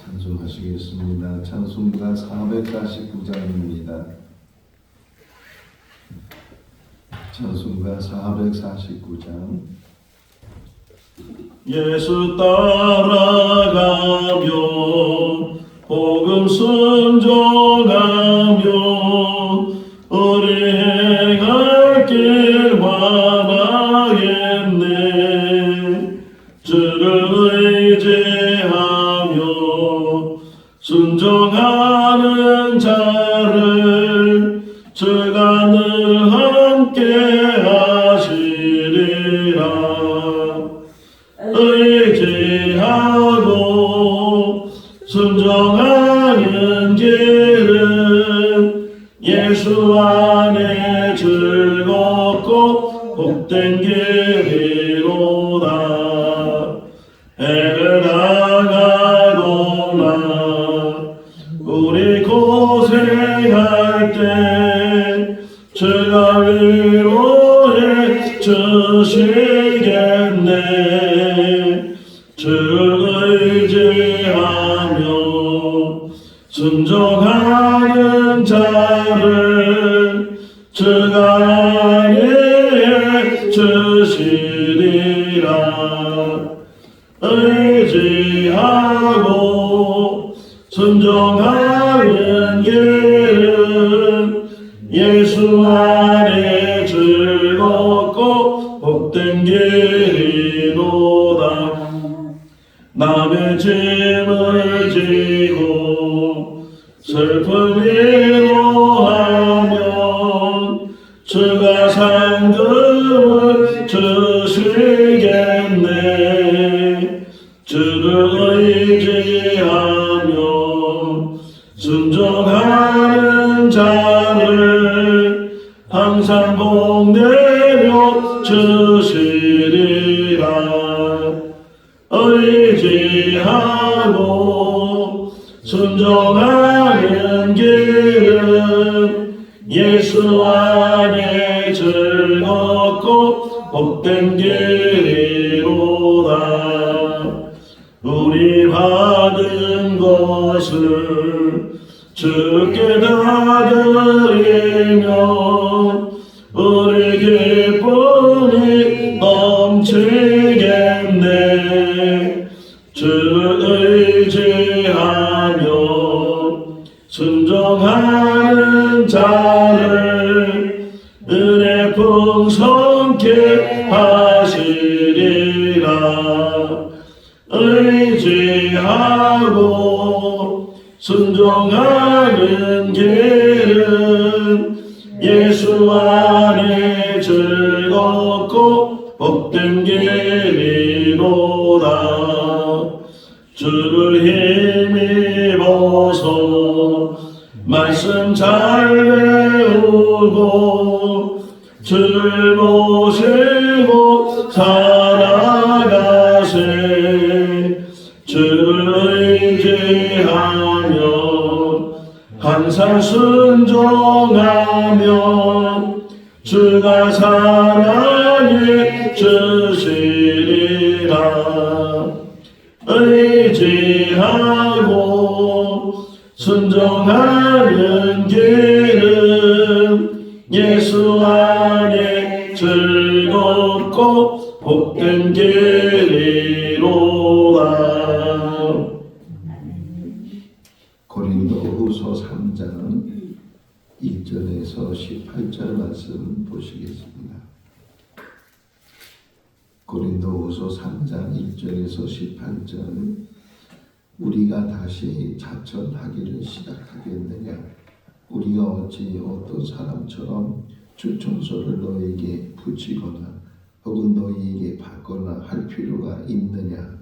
찬송하시겠습니다. 찬송가 449장입니다. 찬송가 449장. 예수 따라가며 복음 순종하며 우리 행할 길 바라겠네. 주를 의지하며 순종하는 자를 주가 늘 함께 하시리라. 의지하고 순종하는 길은 예수 안에 즐겁고 복된 길이로다. 해를 나가거나 우리 고생할 때 주가 위로해 주시겠네. 주를 의지하며 순종하는 자를 주가 안위해 주시리라. 의지하고 순종하는 길은 예수 안에 즐겁고 복된 길이로다. 남의 짐을 지고 슬픈 위로하면 주가 상급을 주시겠네. 주를 의지하며 순종하는 자를 항상 복내려 주시리라. 의지하고 순종하는 길은 예수 안에 즐겁고 복된 길이로다. 우리 받은 것을 주께 다 드리며 우리 기쁨이 넘치겠네. 주를 의지하며 순종하는 자를 은혜 풍성케 하시리라. 의지하고 순종하는 길은 예수 안에 즐겁고 복된 길이로다. 주를 힘입어서 말씀 잘 배우고 주를 모시고 살아가세. 주를 의지하며 항상 순종하며 주가 사랑해 주시리라. 의지하고 순종하는 길은 예수 안에 즐겁고 복된 길이로다. 고린도후서 3장 1절에서 18절 말씀 보시겠습니다. 고린도후서 3장 1절에서 18절. 우리가 다시 자천하기를 시작하겠느냐? 우리가 어찌 어떤 사람처럼 주 청소를 너에게 붙이거나 혹은 너희에게 받거나 할 필요가 있느냐?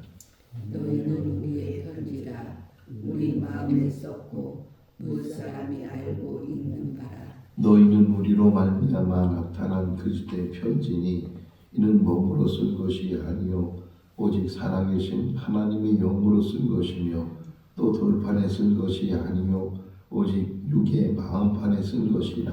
너희는 우리의 편지라. 우리 마음에 썼고 무사람이 알고 있는 바라. 너희는 우리로 말미암아 나타난 그리스도의 편지니 이는 몸으로 쓴 것이 아니요 오직 살아계신 하나님의 영으로 쓴 것이며 또 돌판에 쓴 것이 아니요 오직 육의 마음판에 쓴 것이라.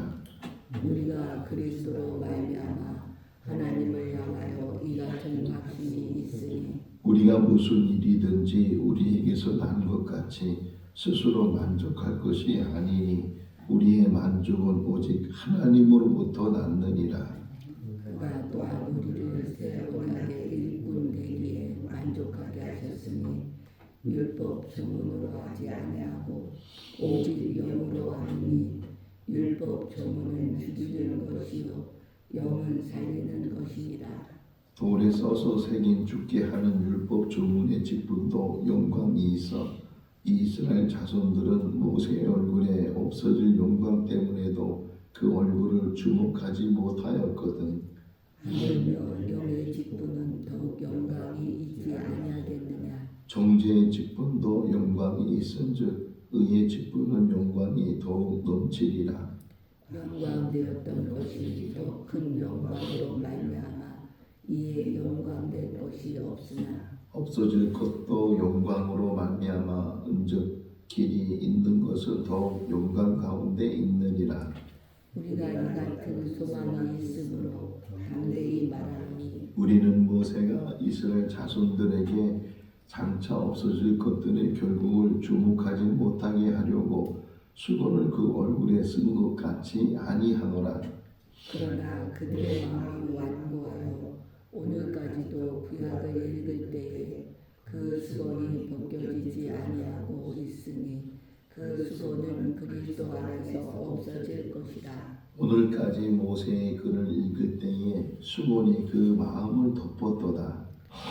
우리가 그리스도로 말미암아 하나님을 향하여 이 같은 확신이 있으니 우리가 무슨 일이든지 우리에게서 난 것 같이 스스로 만족할 것이 아니니 우리의 만족은 오직 하나님으로부터 났느니라. 그가 또한 우리를 새 언약의 일꾼 되기에 만족하게 하셨으니 율법 조문으로 하지 아니하고 오직 영으로 하니 율법 조문은 죽이는 것이요 영은 살리는 것이니라. 돌에 써서 새긴 죽게 하는 율법 조문의 직분도 영광이 있어 이 이스라엘 자손들은 모세의 얼굴에 없어질 영광 때문에도 그 얼굴을 주목하지 못하였거든. 하물며 영의 직분은 더욱 영광이 있지 아니하겠느냐. 정죄의 직분도 영광이 있은즉 의의 직분은 영광이 더욱 넘치리라. 영광되었던 것이 더 큰 영광으로 말미암아 이에 영광될 것이 없으나 없어질 것도 영광으로 말미암아 은즉 길이 있는 것은 더욱 영광 가운데 있느니라. 우리가 이 같은 소망이 있으므로 담대히 말하니 우리는 모세가 이스라엘 자손들에게 장차 없어질 것들의 결국을 주목하지 못하게 하려고 수건을 그 얼굴에 쓴 것 같이 아니하노라. 그러나 그들의 마음이 완고하여 오늘까지도 구약을 읽을 때에 그 수건이 벗겨지지 아니하고 있으니 그 수건은 그리스도 안에서 없어질 것이라. 오늘까지 모세의 글을 읽을 때에 수건이 그 마음을 덮었도다.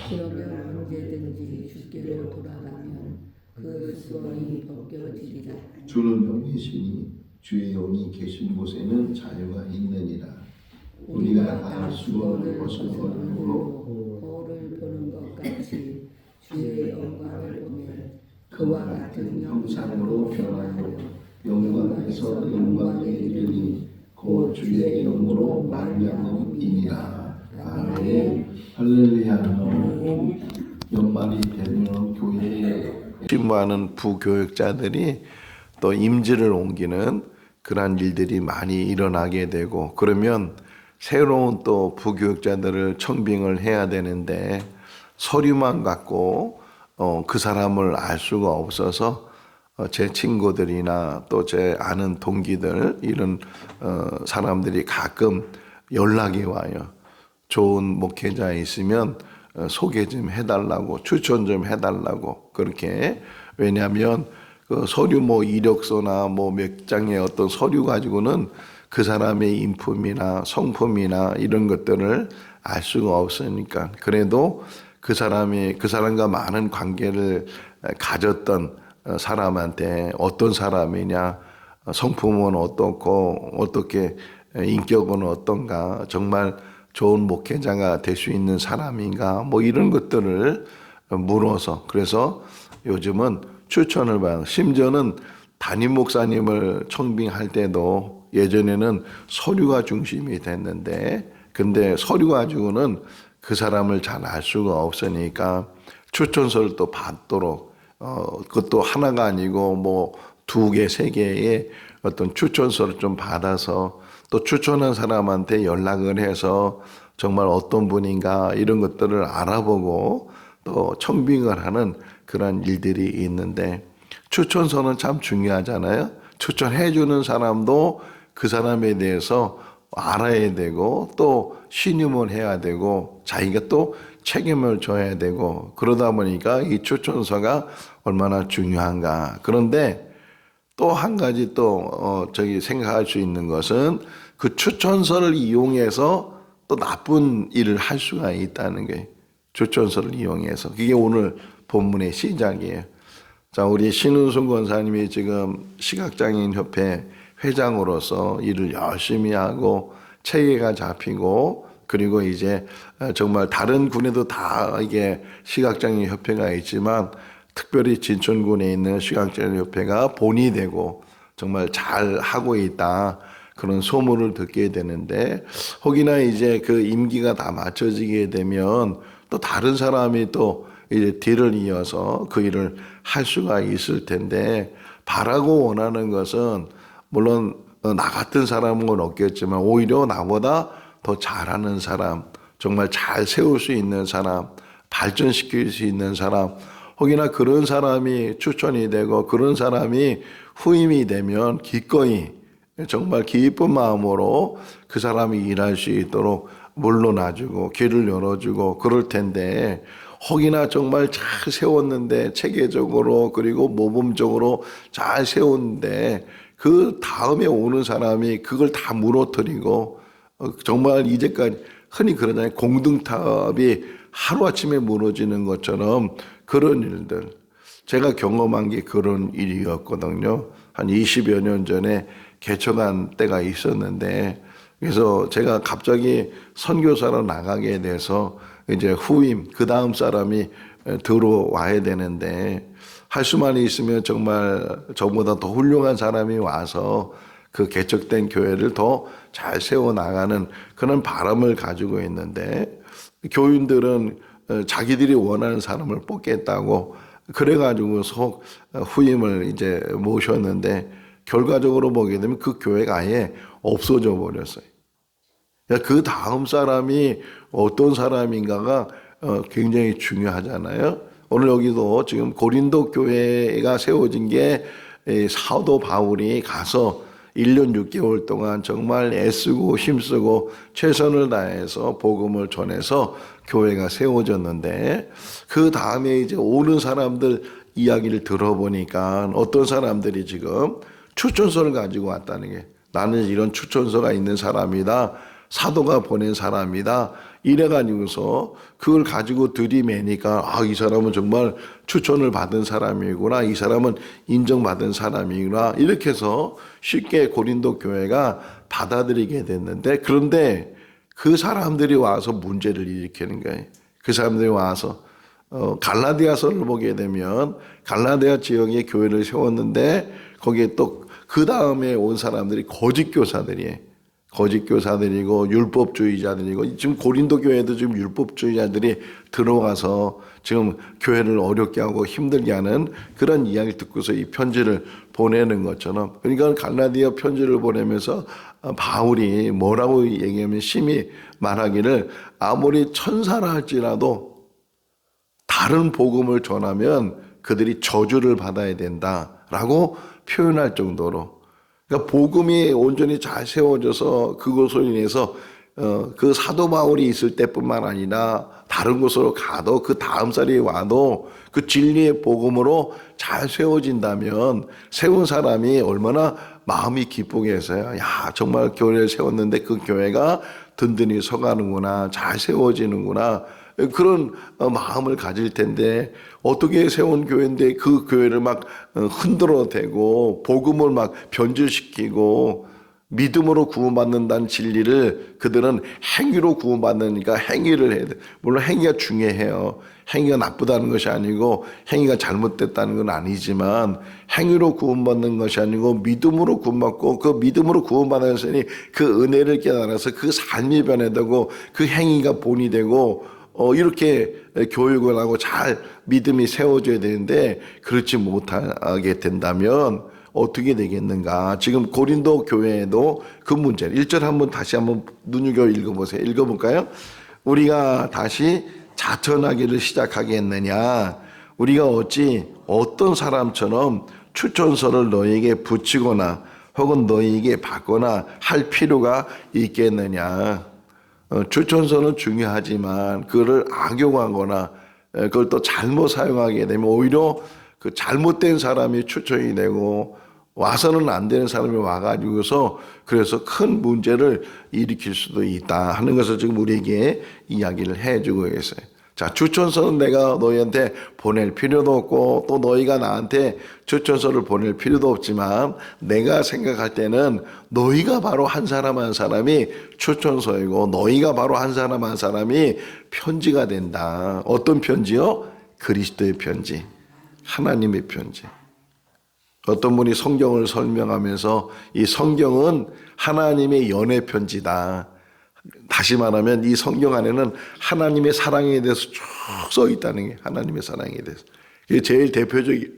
그러면 언제든지 주께로 돌아가면 그 수건이 벗겨지리라. 주는 영이시니 주의 영이 계신 곳에는 자유가 있느니라. 우리가 다 수건을 벗은 얼굴로 거울을 보는 것 같이 주의 영광을 보면 그와 같은 형상으로 변하여 영광에서 영광에 이르니 곧 주의 영으로 말미암음이니라. 아멘. 할렐루야. 연말이 되면 교회에 신부하는 부교육자들이 또 임지를 옮기는 그러한 일들이 많이 일어나게 되고, 그러면 새로운 또 부교육자들을 청빙을 해야 되는데 서류만 갖고 그 사람을 알 수가 없어서 제 친구들이나 또 제 아는 동기들 이런 사람들이 가끔 연락이 와요. 좋은 목회자 있으면 소개 좀 해달라고, 추천 좀 해달라고. 그렇게. 왜냐하면 그 서류 뭐 이력서나 뭐 몇 장의 어떤 서류 가지고는 그 사람의 인품이나 성품이나 이런 것들을 알 수가 없으니까. 그래도 그 사람과 많은 관계를 가졌던 사람한테 어떤 사람이냐, 성품은 어떻고 어떻게 인격은 어떤가, 정말 좋은 목회자가 될 수 있는 사람인가, 뭐 이런 것들을 물어서, 그래서 요즘은 추천을 받아요. 심지어는 담임 목사님을 청빙할 때도 예전에는 서류가 중심이 됐는데, 근데 서류 가지고는 그 사람을 잘 알 수가 없으니까 추천서를 또 받도록, 그것도 하나가 아니고 뭐 2개, 3개의 어떤 추천서를 좀 받아서 또 추천한 사람한테 연락을 해서 정말 어떤 분인가 이런 것들을 알아보고 또 청빙을 하는 그런 일들이 있는데, 추천서는 참 중요하잖아요. 추천해주는 사람도 그 사람에 대해서 알아야 되고 또 신임을 해야 되고 자기가 또 책임을 져야 되고, 그러다 보니까 이 추천서가 얼마나 중요한가. 그런데 또 한 가지 또 생각할 수 있는 것은 그 추천서를 이용해서 또 나쁜 일을 할 수가 있다는 거예요. 추천서를 이용해서. 그게 오늘 본문의 시작이에요. 자, 우리 신은순 권사님이 지금 시각장애인 협회 회장으로서 일을 열심히 하고 체계가 잡히고, 그리고 이제 정말 다른 군에도 다 이게 시각장애인 협회가 있지만 특별히 진천군에 있는 시각장애인 협회가 본이 되고 정말 잘 하고 있다, 그런 소문을 듣게 되는데, 혹이나 이제 그 임기가 다 맞춰지게 되면 또 다른 사람이 또 이제 뒤를 이어서 그 일을 할 수가 있을 텐데, 바라고 원하는 것은 물론 나 같은 사람은 없겠지만 오히려 나보다 더 잘하는 사람, 정말 잘 세울 수 있는 사람, 발전시킬 수 있는 사람, 혹여나 그런 사람이 추천이 되고 그런 사람이 후임이 되면 기꺼이 정말 기쁜 마음으로 그 사람이 일할 수 있도록 물러나주고 길을 열어주고 그럴 텐데, 혹이나 정말 잘 세웠는데 체계적으로 그리고 모범적으로 잘 세웠는데 그 다음에 오는 사람이 그걸 다 무너뜨리고 정말 이제까지 흔히 그러잖아요. 공등탑이 하루아침에 무너지는 것처럼 그런 일들. 제가 경험한 게 그런 일이었거든요. 한 20여 년 전에 개척한 때가 있었는데, 그래서 제가 갑자기 선교사로 나가게 돼서 이제 후임, 그 다음 사람이 들어와야 되는데, 할 수만 있으면 정말 저보다 더 훌륭한 사람이 와서 그 개척된 교회를 더 잘 세워나가는 그런 바람을 가지고 있는데, 교인들은 자기들이 원하는 사람을 뽑겠다고 그래가지고서 후임을 이제 모셨는데, 결과적으로 보게 되면 그 교회가 아예 없어져 버렸어요. 그 다음 사람이 어떤 사람인가가 굉장히 중요하잖아요. 오늘 여기도 지금 고린도 교회가 세워진 게 사도 바울이 가서 1년 6개월 동안 정말 애쓰고 힘쓰고 최선을 다해서 복음을 전해서 교회가 세워졌는데, 그 다음에 이제 오는 사람들 이야기를 들어보니까 어떤 사람들이 지금 추천서를 가지고 왔다는 게, 나는 이런 추천서가 있는 사람이다, 사도가 보낸 사람이다, 이래가지고서 그걸 가지고 들이매니까 이 사람은 정말 추천을 받은 사람이구나, 이 사람은 인정받은 사람이구나, 이렇게 해서 쉽게 고린도 교회가 받아들이게 됐는데, 그런데 그 사람들이 와서 문제를 일으키는 거예요. 그 사람들이 와서 갈라디아서를 보게 되면 갈라디아 지역에 교회를 세웠는데, 거기에 또 그 다음에 온 사람들이 거짓 교사들이에요. 거짓 교사들이고 율법주의자들이고, 지금 고린도 교회도 지금 율법주의자들이 들어와서 지금 교회를 어렵게 하고 힘들게 하는 그런 이야기를 듣고서 이 편지를 보내는 것처럼, 그러니까 갈라디아 편지를 보내면서 바울이 뭐라고 얘기하면 심히 말하기를, 아무리 천사라 할지라도 다른 복음을 전하면 그들이 저주를 받아야 된다라고 표현할 정도로, 그러니까 복음이 온전히 잘 세워져서 그것으로 인해서 그 사도 바울이 있을 때뿐만 아니라 다른 곳으로 가도 그 다음 살이 와도 그 진리의 복음으로 잘 세워진다면 세운 사람이 얼마나 마음이 기쁘겠어요. 야, 정말 교회를 세웠는데 그 교회가 든든히 서가는구나, 잘 세워지는구나, 그런 마음을 가질 텐데, 어떻게 세운 교회인데 그 교회를 막 흔들어 대고 복음을 막 변질시키고 믿음으로 구원받는다는 진리를 그들은 행위로 구원받으니까 행위를 해야 돼. 물론 행위가 중요해요. 행위가 나쁘다는 것이 아니고 행위가 잘못됐다는 건 아니지만, 행위로 구원받는 것이 아니고 믿음으로 구원받고, 그 믿음으로 구원받았으니 그 은혜를 깨달아서 그 삶이 변화되고 그 행위가 본이 되고 이렇게 교육을 하고 잘 믿음이 세워져야 되는데, 그렇지 못하게 된다면 어떻게 되겠는가. 지금 고린도 교회에도 그 문제를 1절 한번 다시 한번 눈여겨 읽어보세요. 읽어볼까요? 우리가 다시 자천하기를 시작하겠느냐. 우리가 어찌 어떤 사람처럼 추천서를 너희에게 붙이거나 혹은 너희에게 받거나 할 필요가 있겠느냐. 추천서는 중요하지만 그거를 악용하거나 그걸 또 잘못 사용하게 되면 오히려 그 잘못된 사람이 추천이 되고 와서는 안 되는 사람이 와가지고서 그래서 큰 문제를 일으킬 수도 있다 하는 것을 지금 우리에게 이야기를 해주고 계세요. 자, 추천서는 내가 너희한테 보낼 필요도 없고 또 너희가 나한테 추천서를 보낼 필요도 없지만, 내가 생각할 때는 너희가 바로 한 사람 한 사람이 추천서이고 너희가 바로 한 사람 한 사람이 편지가 된다. 어떤 편지요? 그리스도의 편지, 하나님의 편지. 어떤 분이 성경을 설명하면서 이 성경은 하나님의 연애 편지다. 다시 말하면 이 성경 안에는 하나님의 사랑에 대해서 쭉 써 있다는 게, 하나님의 사랑에 대해서. 이게 제일 대표적인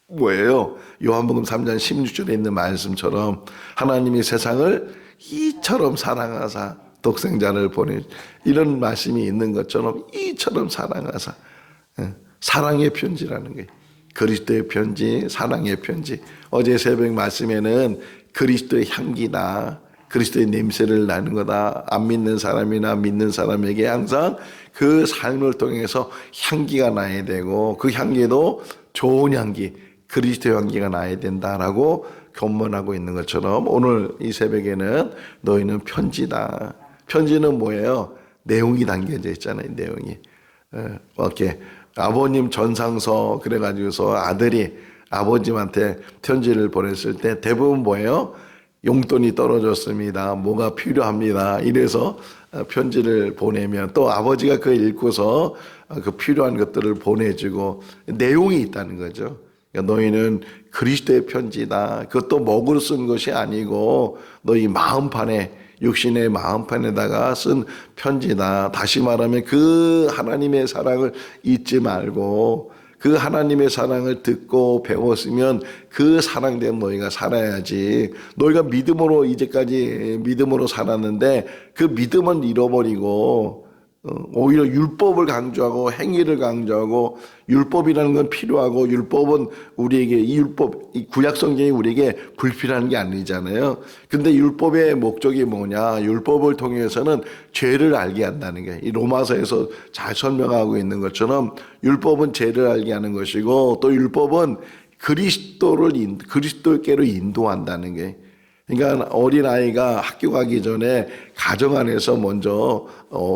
뭐예요? 요한복음 3장 16절에 있는 말씀처럼 하나님이 세상을 이처럼 사랑하사 독생자를 보내 이런 말씀이 있는 것처럼 이처럼 사랑하사 사랑의 편지라는 게 그리스도의 편지, 사랑의 편지. 어제 새벽 말씀에는 그리스도의 향기다, 그리스도의 냄새를 나는 거다. 안 믿는 사람이나 믿는 사람에게 항상 그 삶을 통해서 향기가 나야 되고 그 향기도 좋은 향기, 그리스도의 향기가 나야 된다라고 권면하고 있는 것처럼 오늘 이 새벽에는 너희는 편지다. 편지는 뭐예요? 내용이 담겨져 있잖아요. 내용이. 이렇게 아버님 전상서 그래가지고서 아들이 아버님한테 편지를 보냈을 때 대부분 뭐예요? 용돈이 떨어졌습니다. 뭐가 필요합니다. 이래서 편지를 보내면 또 아버지가 그걸 읽고서 그 필요한 것들을 보내주고 내용이 있다는 거죠. 그러니까 너희는 그리스도의 편지다. 그것도 먹으로 쓴 것이 아니고 너희 마음판에 육신의 마음판에다가 쓴 편지다. 다시 말하면 그 하나님의 사랑을 잊지 말고 그 하나님의 사랑을 듣고 배웠으면 그 사랑대로 너희가 살아야지. 너희가 믿음으로 이제까지 믿음으로 살았는데 그 믿음은 잃어버리고 오히려 율법을 강조하고 행위를 강조하고 율법이라는 건 필요하고 율법은 우리에게 이 율법, 이 구약 성경이 우리에게 불필요한 게 아니잖아요. 근데 율법의 목적이 뭐냐? 율법을 통해서는 죄를 알게 한다는 게 이 로마서에서 잘 설명하고 있는 것처럼 율법은 죄를 알게 하는 것이고 또 율법은 그리스도께로 인도한다는 게. 그러니까 어린아이가 학교 가기 전에 가정 안에서 먼저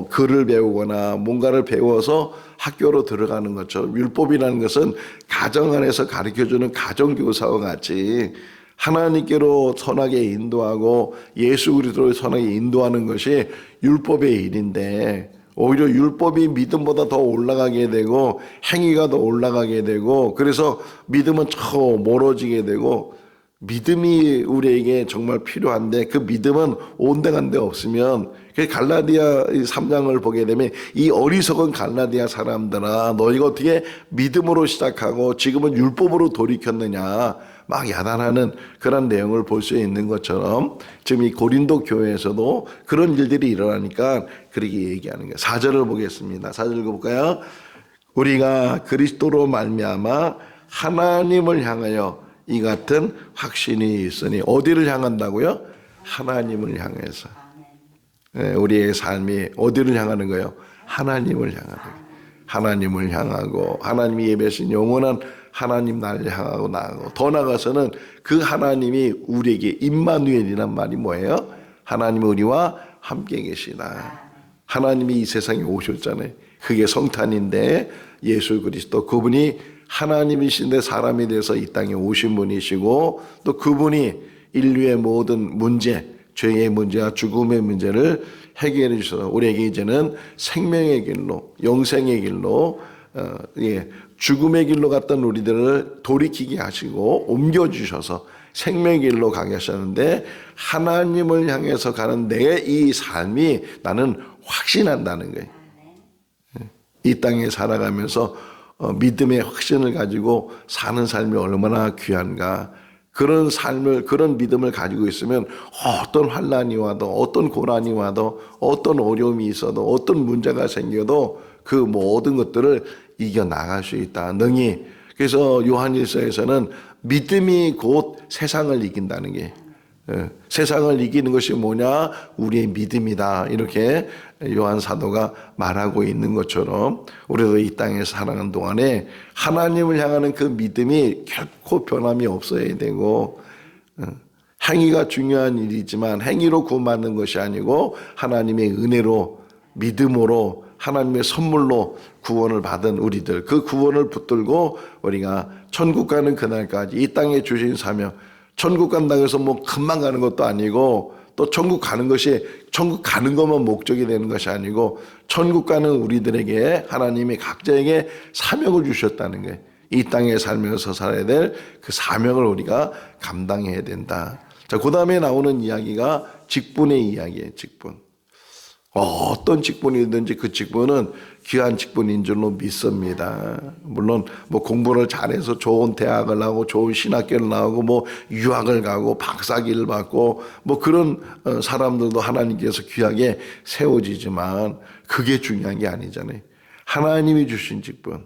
글을 배우거나 뭔가를 배워서 학교로 들어가는 것처럼 율법이라는 것은 가정 안에서 가르쳐주는 가정교사와 같이 하나님께로 선하게 인도하고 예수 그리스도를 선하게 인도하는 것이 율법의 일인데 오히려 율법이 믿음보다 더 올라가게 되고 행위가 더 올라가게 되고 그래서 믿음은 더 멀어지게 되고 믿음이 우리에게 정말 필요한데 그 믿음은 온데간데 없으면 갈라디아 3장을 보게 되면 이 어리석은 갈라디아 사람들아 너희가 어떻게 믿음으로 시작하고 지금은 율법으로 돌이켰느냐 막 야단하는 그런 내용을 볼 수 있는 것처럼 지금 이 고린도 교회에서도 그런 일들이 일어나니까 그렇게 얘기하는 거예요. 4절을 보겠습니다. 4절 읽어볼까요? 우리가 그리스도로 말미암아 하나님을 향하여 이 같은 확신이 있으니 어디를 향한다고요? 하나님을 향해서. 우리의 삶이 어디를 향하는 거예요? 하나님을 향하는 거예요. 하나님을 향하고 하나님이 예배하신 영원한 하나님 나를 향하고 나아가고 더 나아가서는 그 하나님이 우리에게 임마누엘이란 말이 뭐예요? 하나님이 우리와 함께 계시다. 하나님이 이 세상에 오셨잖아요. 그게 성탄인데 예수 그리스도 그분이 하나님이신데 사람이 돼서 이 땅에 오신 분이시고 또 그분이 인류의 모든 문제, 죄의 문제와 죽음의 문제를 해결해 주셔서 우리에게 이제는 생명의 길로, 영생의 길로, 죽음의 길로 갔던 우리들을 돌이키게 하시고 옮겨주셔서 생명의 길로 가게 하셨는데 하나님을 향해서 가는 내 이 삶이 나는 확신한다는 거예요. 이 땅에 살아가면서 믿음의 확신을 가지고 사는 삶이 얼마나 귀한가. 그런 삶을, 그런 믿음을 가지고 있으면 어떤 환난이 와도 어떤 고난이 와도 어떤 어려움이 있어도 어떤 문제가 생겨도 그 모든 것들을 이겨나갈 수 있다. 능히. 그래서 요한일서에서는 믿음이 곧 세상을 이긴다는 게 세상을 이기는 것이 뭐냐? 우리의 믿음이다. 이렇게 요한 사도가 말하고 있는 것처럼 우리도 이 땅에 살아가는 동안에 하나님을 향하는 그 믿음이 결코 변함이 없어야 되고 행위가 중요한 일이지만 행위로 구원받는 것이 아니고 하나님의 은혜로 믿음으로 하나님의 선물로 구원을 받은 우리들 그 구원을 붙들고 우리가 천국 가는 그날까지 이 땅에 주신 사명 천국 간다고 해서 뭐 금방 가는 것도 아니고 또 천국 가는 것이 천국 가는 것만 목적이 되는 것이 아니고 천국 가는 우리들에게 하나님이 각자에게 사명을 주셨다는 거예요. 이 땅에 살면서 살아야 될 그 사명을 우리가 감당해야 된다. 자, 그 다음에 나오는 이야기가 직분의 이야기예요. 직분. 어떤 직분이든지 그 직분은 귀한 직분인 줄로 믿습니다. 물론 뭐 공부를 잘해서 좋은 대학을 나오고 좋은 신학교를 나오고 뭐 유학을 가고 박사기를 받고 뭐 그런 사람들도 하나님께서 귀하게 세워지지만 그게 중요한 게 아니잖아요. 하나님이 주신 직분,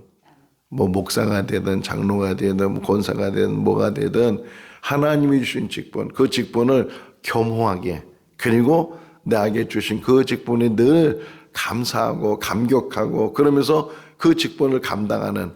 뭐 목사가 되든 장로가 되든 권사가 되든 뭐가 되든 하나님이 주신 직분, 그 직분을 겸허하게, 그리고 나에게 주신 그 직분에 늘 감사하고 감격하고 그러면서 그 직분을 감당하는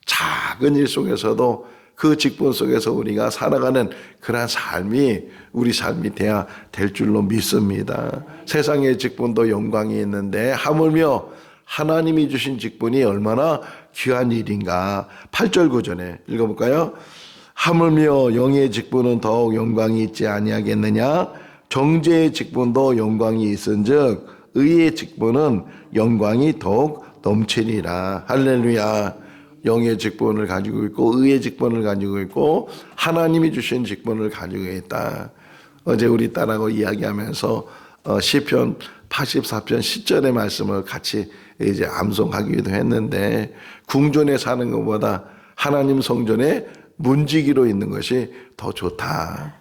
작은 일 속에서도 그 직분 속에서 우리가 살아가는 그러한 삶이 우리 삶이 돼야 될 줄로 믿습니다. 세상의 직분도 영광이 있는데 하물며 하나님이 주신 직분이 얼마나 귀한 일인가. 8절 9절에 읽어볼까요? 하물며 영의 직분은 더욱 영광이 있지 아니하겠느냐. 정죄의 직분도 영광이 있은즉 의의 직분은 영광이 더욱 넘치리라. 할렐루야. 영의 직분을 가지고 있고 의의 직분을 가지고 있고 하나님이 주신 직분을 가지고 있다. 어제 우리 딸하고 이야기하면서 시편 84편 10절의 말씀을 같이 이제 암송하기도 했는데, 궁전에 사는 것보다 하나님 성전에 문지기로 있는 것이 더 좋다.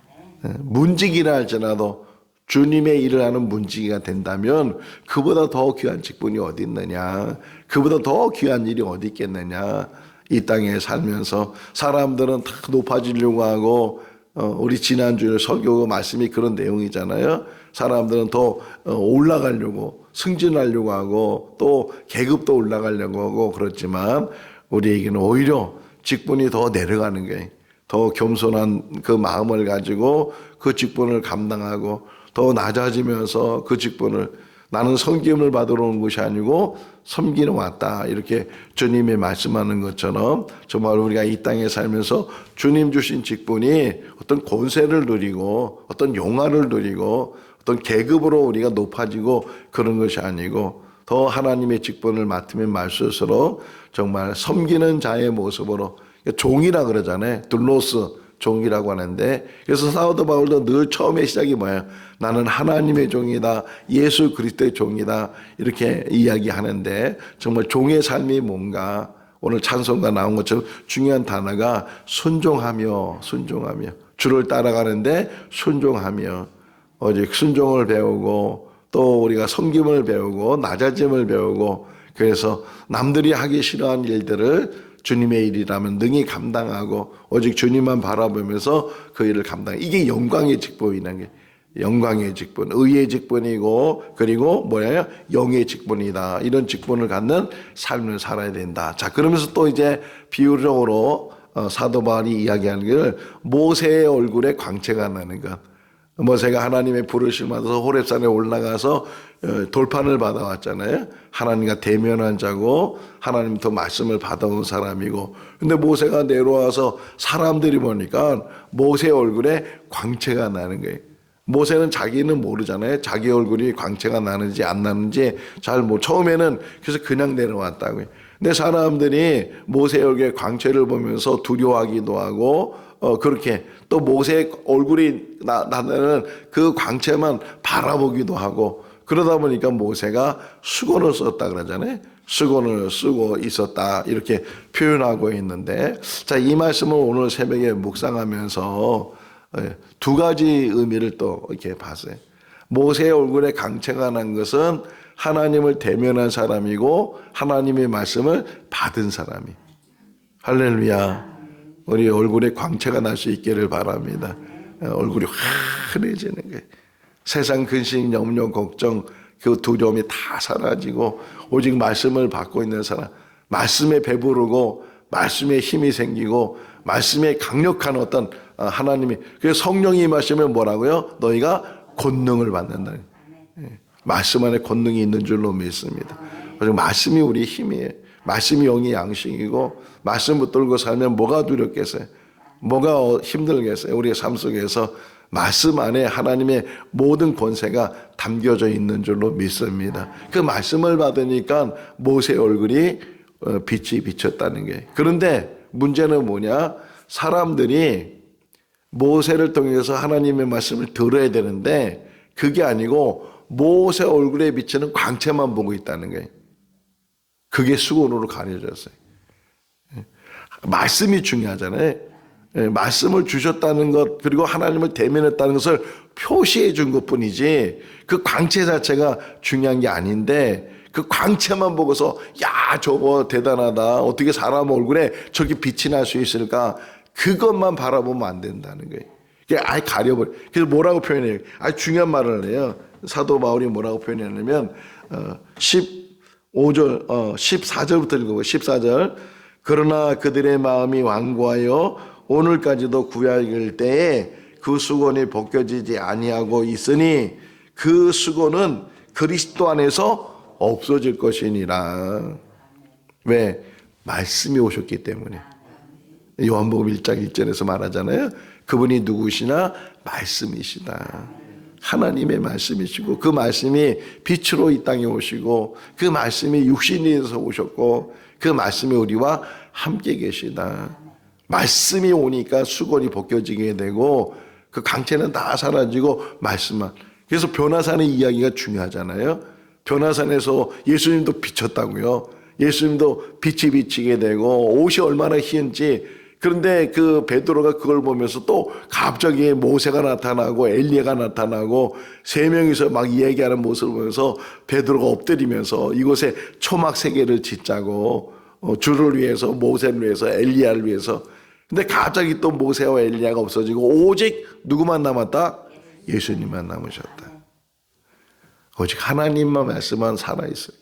문지기라 할지라도 주님의 일을 하는 문지기가 된다면 그보다 더 귀한 직분이 어디 있느냐, 그보다 더 귀한 일이 어디 있겠느냐. 이 땅에 살면서 사람들은 다 높아지려고 하고, 우리 지난주에 설교 말씀이 그런 내용이잖아요. 사람들은 더 올라가려고, 승진하려고 하고 또 계급도 올라가려고 하고 그렇지만 우리에게는 오히려 직분이 더 내려가는 게, 더 겸손한 그 마음을 가지고 그 직분을 감당하고 더 낮아지면서 그 직분을, 나는 섬김을 받으러 온 것이 아니고 섬기러 왔다, 이렇게 주님이 말씀하는 것처럼 정말 우리가 이 땅에 살면서 주님 주신 직분이 어떤 권세를 누리고 어떤 영화를 누리고 어떤 계급으로 우리가 높아지고 그런 것이 아니고 더 하나님의 직분을 맡으면 말수록 정말 섬기는 자의 모습으로, 종이라 그러잖아요. 둘로스 종이라고 하는데, 그래서 사도 바울도 늘 처음에 시작이 뭐예요? 나는 하나님의 종이다, 예수 그리스도의 종이다, 이렇게 이야기하는데 정말 종의 삶이 뭔가, 오늘 찬송가 나온 것처럼 중요한 단어가 순종하며, 순종하며, 주를 따라가는데 순종하며, 오직 순종을 배우고 또 우리가 섬김을 배우고 낮아짐을 배우고, 그래서 남들이 하기 싫어하는 일들을 주님의 일이라면 능히 감당하고 오직 주님만 바라보면서 그 일을 감당. 이게 영광의 직분이라는 게, 영광의 직분, 의의 직분이고, 그리고 뭐예요? 영의 직분이다. 이런 직분을 갖는 삶을 살아야 된다. 자, 그러면서 또 이제 비유적으로 사도 바울이 이야기하는 게, 모세의 얼굴에 광채가 나는 것. 모세가 하나님의 부르심을 받아서 호렙산에 올라가서 돌판을 받아왔잖아요. 하나님과 대면한 자고 하나님부터 말씀을 받아온 사람이고, 근데 모세가 내려와서 사람들이 보니까 모세의 얼굴에 광채가 나는 거예요. 모세는 자기는 모르잖아요. 자기 얼굴이 광채가 나는지 안 나는지 처음에는 그래서 그냥 내려왔다고요. 근데 사람들이 모세의 얼굴에 광채를 보면서 두려워하기도 하고, 그렇게 또 모세의 얼굴이 나는 그 광채만 바라보기도 하고, 그러다 보니까 모세가 수건을 썼다 그러잖아요. 수건을 쓰고 있었다, 이렇게 표현하고 있는데, 자, 이 말씀을 오늘 새벽에 묵상하면서 두 가지 의미를 또 이렇게 봤어요. 모세의 얼굴에 광채가 난 것은 하나님을 대면한 사람이고 하나님의 말씀을 받은 사람이. 할렐루야. 우리 얼굴에 광채가 날 수 있기를 바랍니다. 얼굴이 환해지는 거예요. 세상 근심, 염려, 걱정, 그 두려움이 다 사라지고 오직 말씀을 받고 있는 사람, 말씀에 배부르고 말씀에 힘이 생기고 말씀에 강력한 어떤 하나님이, 그래서 성령이 임하시면 뭐라고요? 너희가 권능을 받는다. 말씀 안에 권능이 있는 줄로 믿습니다. 그리고 말씀이 우리 힘이에요. 말씀이 영의 양식이고, 말씀 붙들고 살면 뭐가 두렵겠어요? 뭐가 힘들겠어요? 우리의 삶 속에서 말씀 안에 하나님의 모든 권세가 담겨져 있는 줄로 믿습니다. 그 말씀을 받으니까 모세의 얼굴이 빛이 비쳤다는 게. 그런데 문제는 뭐냐? 사람들이 모세를 통해서 하나님의 말씀을 들어야 되는데 그게 아니고 모세 얼굴에 비치는 광채만 보고 있다는 거예요. 그게 수건으로 가려졌어요. 말씀이 중요하잖아요. 말씀을 주셨다는 것, 그리고 하나님을 대면했다는 것을 표시해 준 것뿐이지 그 광채 자체가 중요한 게 아닌데, 그 광채만 보고서 야 저거 대단하다, 어떻게 사람 얼굴에 저렇게 빛이 날 수 있을까, 그것만 바라보면 안 된다는 거예요. 아예 가려버려. 그래서 뭐라고 표현해요? 아주 중요한 말을 해요. 사도 바울이 뭐라고 표현하냐면 15절 14절부터 읽어보세요. 14절. 그러나 그들의 마음이 완고하여 오늘까지도 구약일 때에 그 수건이 벗겨지지 아니하고 있으니 그 수건은 그리스도 안에서 없어질 것이니라. 왜? 말씀이 오셨기 때문에. 요한복음 1장 1절에서 말하잖아요. 그분이 누구시나? 말씀이시다. 하나님의 말씀이시고, 그 말씀이 빛으로 이 땅에 오시고, 그 말씀이 육신이 돼서 오셨고, 그 말씀이 우리와 함께 계시다. 말씀이 오니까 수건이 벗겨지게 되고 그 강체는 다 사라지고 말씀만. 그래서 변화산의 이야기가 중요하잖아요. 변화산에서 예수님도 비쳤다고요. 예수님도 빛이 비치게 되고 옷이 얼마나 희은지. 그런데 그 베드로가 그걸 보면서 또 갑자기 모세가 나타나고 엘리야가 나타나고 세 명이서 막 이야기하는 모습을 보면서 베드로가 엎드리면서 이곳에 초막 세 개를 짓자고, 주를 위해서, 모세를 위해서, 엘리야를 위해서. 근데 갑자기 또 모세와 엘리야가 없어지고 오직 누구만 남았다? 예수님만 남으셨다. 오직 하나님만 말씀만 살아있어요.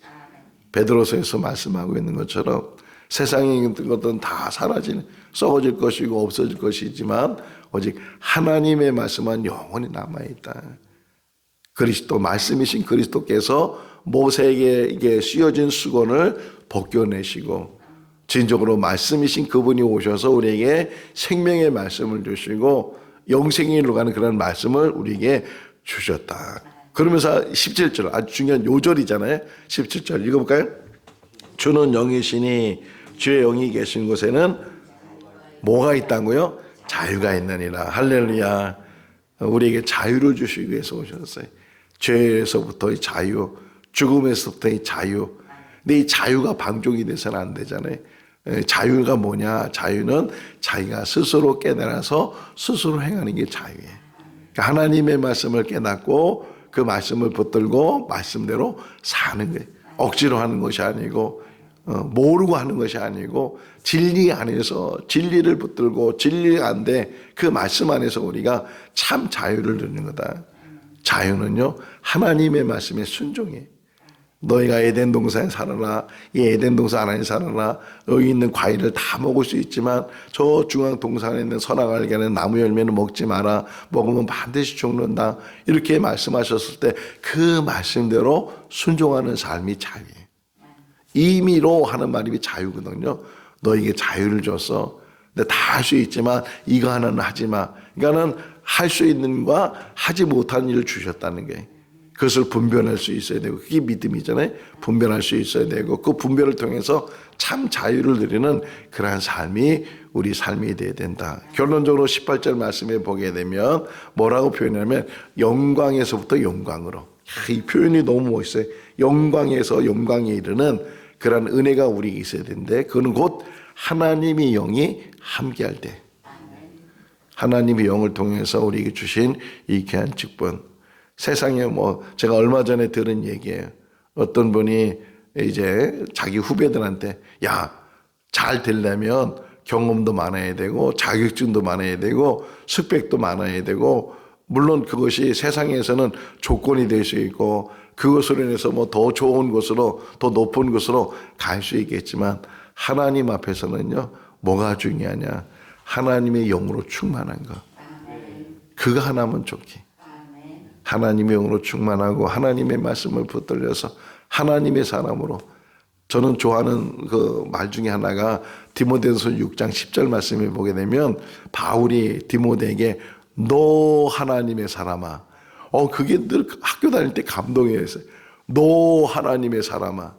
베드로서에서 말씀하고 있는 것처럼 세상에 있는 것들은 다 사라지는, 썩어질 것이고 없어질 것이지만 오직 하나님의 말씀만 영원히 남아있다. 그리스도, 말씀이신 그리스도께서 모세에게 씌워진 수건을 벗겨내시고 진정으로 말씀이신 그분이 오셔서 우리에게 생명의 말씀을 주시고 영생이로 가는 그런 말씀을 우리에게 주셨다. 그러면서 17절, 아주 중요한 요절이잖아요. 17절 읽어볼까요? 주는 영이시니 주의 영이 계신 곳에는 뭐가 있다고요? 자유가 있느니라. 할렐루야. 우리에게 자유를 주시기 위해서 오셨어요. 죄에서부터의 자유, 죽음에서부터의 자유. 근데 이 자유가 방종이 돼서는 안 되잖아요. 자유가 뭐냐? 자유는 자기가 스스로 깨달아서 스스로 행하는 게 자유예요. 그러니까 하나님의 말씀을 깨닫고 그 말씀을 붙들고 말씀대로 사는 거예요. 억지로 하는 것이 아니고 모르고 하는 것이 아니고 진리 안에서 진리를 붙들고 진리가 안 돼 그 말씀 안에서 우리가 참 자유를 누리는 거다. 자유는요 하나님의 말씀에 순종해. 너희가 에덴 동산에 살아라. 이 에덴 동산 안에 살아라. 여기 있는 과일을 다 먹을 수 있지만 저 중앙 동산에 있는 선악 알게 하는 나무 열매는 먹지 마라. 먹으면 반드시 죽는다. 이렇게 말씀하셨을 때 그 말씀대로 순종하는 삶이 자유예요. 임의로 하는 말이 자유거든요. 너에게 자유를 줬어. 근데 다 할 수 있지만 이거 하나는 하지 마. 그러니까는 할 수 있는 것과 하지 못하는 일을 주셨다는 거예요. 그것을 분별할 수 있어야 되고 그게 믿음이잖아요. 분별할 수 있어야 되고 그 분별을 통해서 참 자유를 누리는 그러한 삶이 우리 삶이 되어야 된다. 결론적으로 18절 말씀에 보게 되면 뭐라고 표현하냐면 영광에서부터 영광으로. 이 표현이 너무 멋있어요. 영광에서 영광에 이르는 그러한 은혜가 우리에게 있어야 되는데 그거는 곧 하나님의 영이 함께할 때 하나님의 영을 통해서 우리에게 주신 이 귀한 직분. 세상에 제가 얼마 전에 들은 얘기예요. 어떤 분이 이제 자기 후배들한테 잘 되려면 경험도 많아야 되고 자격증도 많아야 되고 스펙도 많아야 되고 물론 그것이 세상에서는 조건이 될 수 있고 그것으로 인해서 더 좋은 곳으로 더 높은 곳으로 갈 수 있겠지만 하나님 앞에서는요 뭐가 중요하냐? 하나님의 영으로 충만한 것. 그거 하나면 좋기. 하나님의 영으로 충만하고 하나님의 말씀을 붙들려서 하나님의 사람으로. 저는 좋아하는 그 말 중에 하나가 디모데전서 6장 10절 말씀에 보게 되면 바울이 디모데에게 너 하나님의 사람아. 그게 늘 학교 다닐 때 감동이었어요. 너 하나님의 사람아.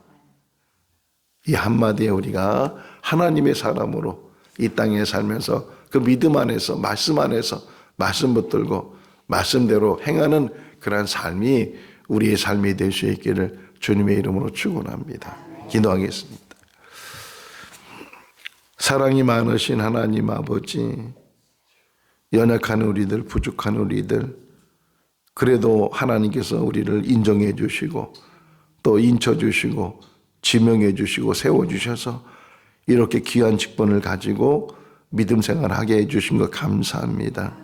이 한마디에 우리가 하나님의 사람으로 이 땅에 살면서 그 믿음 안에서 말씀 안에서 말씀 붙들고 말씀대로 행하는 그러한 삶이 우리의 삶이 될 수 있기를 주님의 이름으로 축원합니다. 기도하겠습니다. 사랑이 많으신 하나님 아버지, 연약한 우리들, 부족한 우리들, 그래도 하나님께서 우리를 인정해 주시고 또 인쳐 주시고 지명해 주시고 세워 주셔서 이렇게 귀한 직분을 가지고 믿음 생활하게 해 주신 것 감사합니다.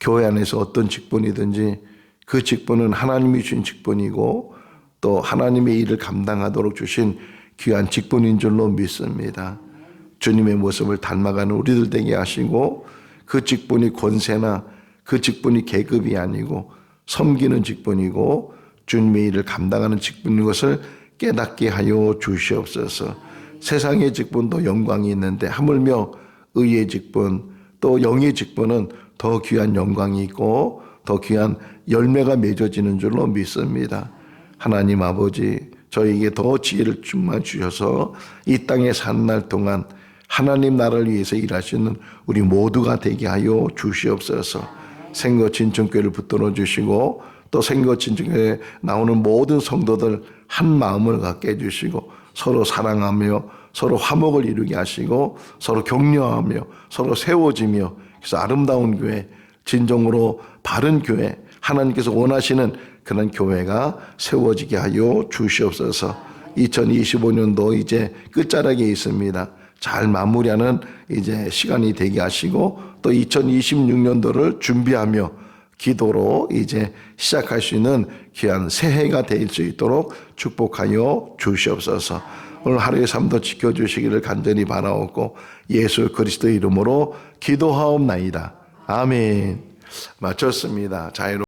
교회 안에서 어떤 직분이든지 그 직분은 하나님이 주신 직분이고 또 하나님의 일을 감당하도록 주신 귀한 직분인 줄로 믿습니다. 주님의 모습을 닮아가는 우리들 되게 하시고 그 직분이 권세나 그 직분이 계급이 아니고 섬기는 직분이고 주님의 일을 감당하는 직분인 것을 깨닫게 하여 주시옵소서. 세상의 직분도 영광이 있는데 하물며 의의 직분 또 영의 직분은 더 귀한 영광이 있고 더 귀한 열매가 맺어지는 줄로 믿습니다. 하나님 아버지, 저에게 더 지혜를 충만 주셔서 이 땅에 사는 날 동안 하나님 나라를 위해서 일하시는 우리 모두가 되게 하여 주시옵소서. 생거진정교회를 붙들어 주시고 또 생거진정교회에 나오는 모든 성도들 한 마음을 갖게 해주시고 서로 사랑하며 서로 화목을 이루게 하시고 서로 격려하며 서로 세워지며 그래서 아름다운 교회, 진정으로 바른 교회, 하나님께서 원하시는 그런 교회가 세워지게 하여 주시옵소서. 2025년도 이제 끝자락에 있습니다. 잘 마무리하는 이제 시간이 되게 하시고 또 2026년도를 준비하며 기도로 이제 시작할 수 있는 귀한 새해가 될 수 있도록 축복하여 주시옵소서. 오늘 하루의 삶도 지켜주시기를 간절히 바라옵고 예수 그리스도 이름으로 기도하옵나이다. 아멘. 마쳤습니다. 자유로